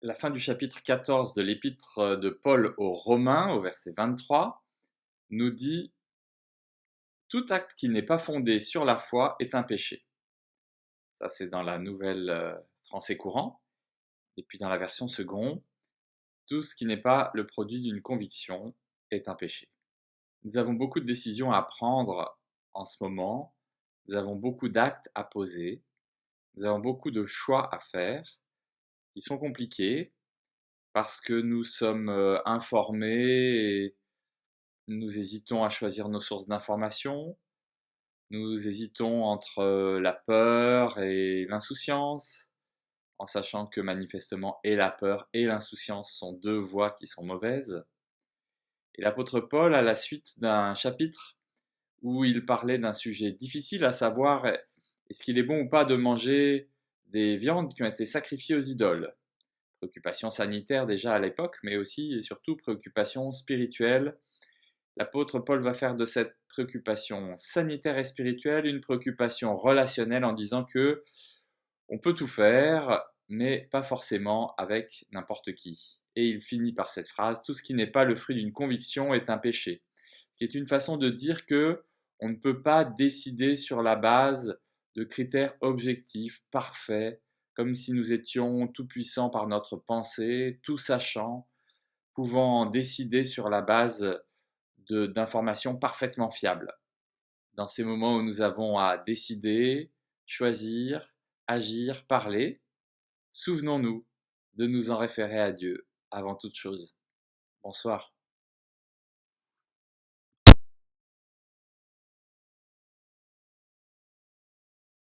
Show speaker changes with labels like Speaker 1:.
Speaker 1: La fin du chapitre 14 de l'épître de Paul aux Romains, au verset 23, nous dit: «Tout acte qui n'est pas fondé sur la foi est un péché». Ça, c'est dans la nouvelle français courant. Et puis dans la version second, «Tout ce qui n'est pas le produit d'une conviction est un péché». Nous avons beaucoup de décisions à prendre en ce moment. Nous avons beaucoup d'actes à poser. Nous avons beaucoup de choix à faire qui sont compliqués parce que nous sommes informés et nous hésitons à choisir nos sources d'information. Nous hésitons entre la peur et l'insouciance, en sachant que manifestement et la peur et l'insouciance sont deux voies qui sont mauvaises. Et l'apôtre Paul, à la suite d'un chapitre où il parlait d'un sujet difficile, à savoir est-ce qu'il est bon ou pas de manger des viandes qui ont été sacrifiées aux idoles. Préoccupation sanitaire déjà à l'époque, mais aussi et surtout préoccupation spirituelle. L'apôtre Paul va faire de cette préoccupation sanitaire et spirituelle une préoccupation relationnelle en disant que on peut tout faire, mais pas forcément avec n'importe qui. Et il finit par cette phrase: tout ce qui n'est pas le fruit d'une conviction est un péché. Ce qui est une façon de dire que on ne peut pas décider sur la base de critères objectifs, parfaits, comme si nous étions tout puissants par notre pensée, tout sachant, pouvant décider sur la base d'informations parfaitement fiables. Dans ces moments où nous avons à décider, choisir, agir, parler, souvenons-nous de nous en référer à Dieu avant toute chose. Bonsoir.